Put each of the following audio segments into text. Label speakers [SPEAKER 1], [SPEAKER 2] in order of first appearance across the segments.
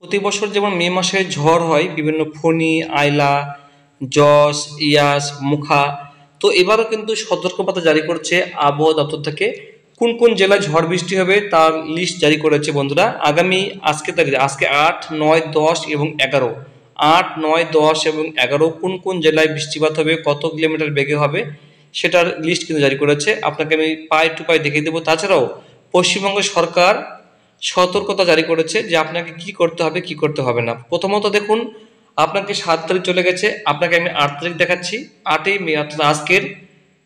[SPEAKER 1] প্রতি বছর যেমন মে মাসে ঝড় হয় বিভিন্ন ফণি, আইলা, যশ, ইয়াস, মুখা। তো এবারও কিন্তু সতর্কবার্তা জারি করছে আবহাওয়া দপ্তর থেকে। কোন কোন জেলায় ঝড় বৃষ্টি হবে তার লিস্ট জারি করেছে বন্ধুরা। আগামী আজকে তারিখে আজকে 8, 9, 10 এবং 11, 8, 9, 10 এবং 11 কোন কোন জেলায় বৃষ্টিপাত হবে, কত কিলোমিটার বেগে হবে সেটার লিস্ট কিন্তু জারি করেছে। আপনাকে আমি পাই টু পাই দেখিয়ে দেবো। তাছাড়াও পশ্চিমবঙ্গ সরকার সতর্কতা জারি করেছে যে আপনাকে কি করতে হবে কি করতে হবে না। প্রথমত দেখুন, আপনাকে 7 তারিখ চলে গেছে, আপনাকে আমি 8 তারিখ দেখাচ্ছি। 8ই মে অর্থাৎ আজকের।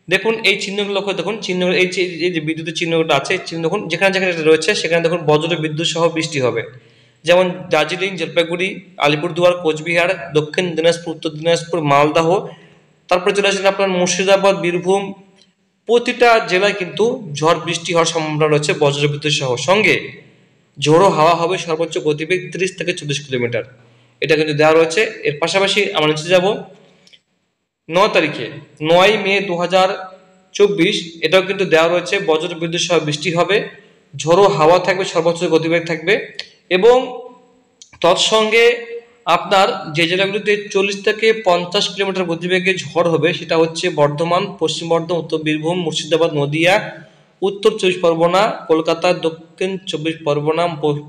[SPEAKER 1] দেখুন এই চিহ্নগুলো লক্ষ্য, দেখুন চিহ্ন, এই যে বিদ্যুতের চিহ্নগুলো আছে, চিহ্ন দেখুন যেখানে যেখানে এটা রয়েছে সেখানে দেখুন বজ্র বিদ্যুৎ সহ বৃষ্টি হবে। যেমন দার্জিলিং, জলপাইগুড়ি, আলিপুরদুয়ার, কোচবিহার, দক্ষিণ দিনাজপুর, উত্তর দিনাজপুর, মালদহ, তারপরে চলে আসেন আপনার মুর্শিদাবাদ, বীরভূম। প্রতিটা জেলায় কিন্তু ঝড় বৃষ্টি হওয়ার সম্ভাবনা রয়েছে বজ্রবিদ্যুৎ সহ। সঙ্গে ঝোড়ো হাওয়া হবে, সর্বোচ্চ গতিবেগ 30 থেকে 40 কিলোমিটার, এটা কিন্তু দেওয়া রয়েছে। এর পাশাপাশি আমরা নিচে যাব 9 তারিখে, 9 মে 2024, এটাও কিন্তু দেওয়া রয়েছে বজ্র বিদ্যুৎ সহ বৃষ্টি হবে, ঝোড়ো হাওয়া থাকবে, সর্বোচ্চ গতিবেগ থাকবে। এবং তৎসঙ্গে আপনার যে জেলাগুলিতে 40 থেকে 50 কিলোমিটার গতিবেগে ঝড় হবে সেটা হচ্ছে বর্ধমান, পশ্চিম বর্ধমান, উত্তর বীরভূম, মুর্শিদাবাদ, নদিয়া, উত্তর 24 পরগনা, কলকাতা, দক্ষিণ 24 পরগনা,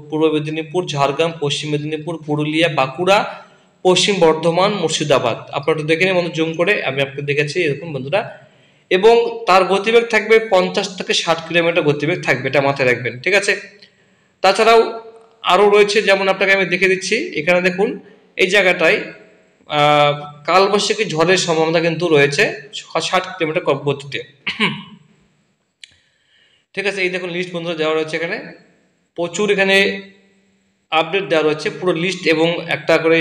[SPEAKER 1] পূর্ব মেদিনীপুর, ঝাড়গ্রাম, পশ্চিম মেদিনীপুর, পুরুলিয়া, বাঁকুড়া, পশ্চিম বর্ধমান, মুর্শিদাবাদ। আপনারা একটু দেখে নিন বন্ধু, জুম করে আমি আপনাকে দেখেছি এরকম বন্ধুরা। এবং তার গতিবেগ থাকবে 50 থেকে 60 কিলোমিটার গতিবেগ থাকবে, এটা মাথায় রাখবেন, ঠিক আছে। তাছাড়াও আরও রয়েছে, যেমন আপনাকে আমি দেখে দিচ্ছি এখানে দেখুন এই জায়গাটায় কালবৈশাখী ঝড়ের সম্ভাবনা কিন্তু রয়েছে 60 কিলোমিটার গতিতে, ঠিক আছে। এই দেখুন লিস্ট বন্ধুরা দেওয়া রয়েছে এখানে, প্রচুর এখানে আপডেট দেওয়া রয়েছে, পুরো লিস্ট এবং একটা করে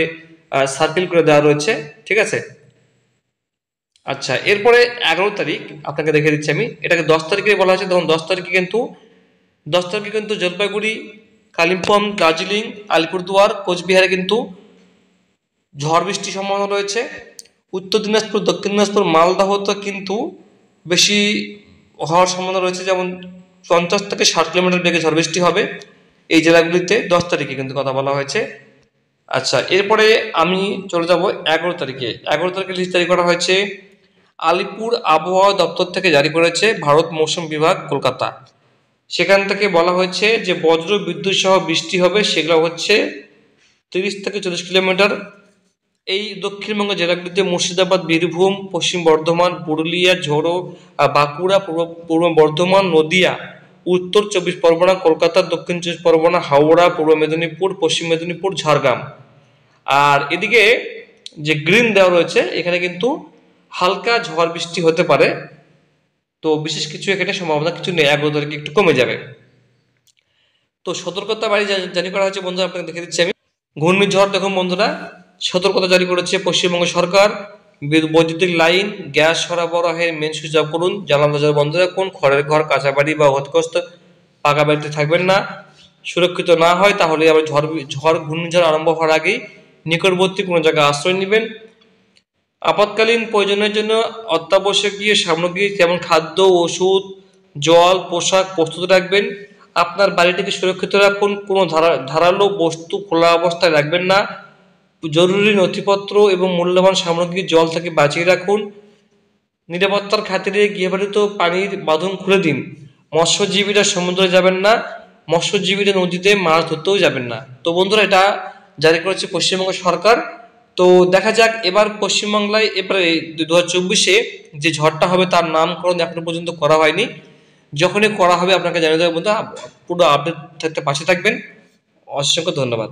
[SPEAKER 1] সার্কেল করে দেওয়া রয়েছে, ঠিক আছে। আচ্ছা, এরপরে 11 তারিখ আপনাকে দেখে দিচ্ছি আমি, এটাকে 10 তারিখে বলা হয়েছে। তখন 10 তারিখে কিন্তু জলপাইগুড়ি, কালিম্পং, দার্জিলিং, আলিপুরদুয়ার, কোচবিহারে কিন্তু ঝড় বৃষ্টির সম্ভাবনা রয়েছে। উত্তর দিনাজপুর, দক্ষিণ দিনাজপুর, মালদহতে কিন্তু বেশি হওয়ার সম্ভাবনা রয়েছে, যেমন 50 থেকে 60 কিলোমিটার বেগে ঝড় বৃষ্টি হবে এই জেলাগুলিতে 10 তারিখে কিন্তু কথা বলা হয়েছে। আচ্ছা, এরপরে আমি চলে যাব 11 তারিখে। 11 তারিখে লিস্ট জারি করা হয়েছে, আলিপুর আবহাওয়া দপ্তর থেকে জারি করেছে ভারত মৌসুম বিভাগ, কলকাতা। সেখান থেকে বলা হয়েছে যে বজ্র বিদ্যুৎ সহ বৃষ্টি হবে, সেগুলো হচ্ছে 30 থেকে 40 কিলোমিটার। এই দক্ষিণবঙ্গের জেলাগুলিতে মুর্শিদাবাদ, বীরভূম, পশ্চিম বর্ধমান, পুরুলিয়া, বাঁকুড়া, পূর্ব বর্ধমান, নদিয়া, উত্তর 24 পরগনা, কলকাতা, দক্ষিণ 24 পরগনা, হাওড়া, পূর্ব মেদিনীপুর, পশ্চিম মেদিনীপুর, ঝাড়গ্রাম। আর এদিকে যে গ্রিন দেওয়া রয়েছে এখানে কিন্তু হালকা ঝড় বৃষ্টি হতে পারে, তো বিশেষ কিছু এখানে সম্ভাবনা কিছু নেই, 11 তারিখে একটু কমে যাবে। তো সতর্কতা বাড়ি জারি করা হয়েছে বন্ধুরা, আপনাকে দেখে দিচ্ছি আমি। ঘূর্ণিঝড় দেখুন বন্ধুরা, সতর্কতা জারি করেছে পশ্চিমবঙ্গ সরকার। বৈদ্যুতিক লাইন, গ্যাস সরবরাহের মেন সুইচ অফ করুন, জ্বালানি দরজা বন্ধ রাখুন, খড়ের ঘর, কাঁচা বাড়ি বা ক্ষতিগ্রস্ত পাকা বাড়িতে থাকবেন না। সুরক্ষিত না হয় তাহলে আবার ঘূর্ণিঝড় আরম্ভ হওয়ার আগেই নিকটবর্তী কোনো জায়গায় আশ্রয় নেবেন। আপাতকালীন প্রয়োজনের জন্য অত্যাবশ্যকীয় সামগ্রী যেমন খাদ্য, ওষুধ, জল, পোশাক প্রস্তুত রাখবেন। আপনার বাড়িটিকে সুরক্ষিত রাখুন, কোনো ধারালো বস্তু খোলা অবস্থায় রাখবেন না। জরুরি নথিপত্র এবং মূল্যবান সামগ্রী জল থেকে বাঁচিয়ে রাখুন। নিরাপত্তার খাতিরে গৃহপালিত পানির বাঁধন খুলে দিন। মৎস্যজীবীরা সমুদ্রে যাবেন না, মৎস্যজীবীরা নদীতে মাছ ধরতেও যাবেন না। তো বন্ধুরা, এটা জারি করেছে পশ্চিমবঙ্গ সরকার। তো দেখা যাক এবার পশ্চিমবাংলায় এবারে 2024-এ যে ঝড়টা হবে তার নামকরণ এখনো পর্যন্ত করা হয়নি। যখনই করা হবে আপনাকে জানিয়ে দেবো বন্ধুরা, পুরো আপডেট থাকতে পাশে থাকবেন। অসংখ্য ধন্যবাদ।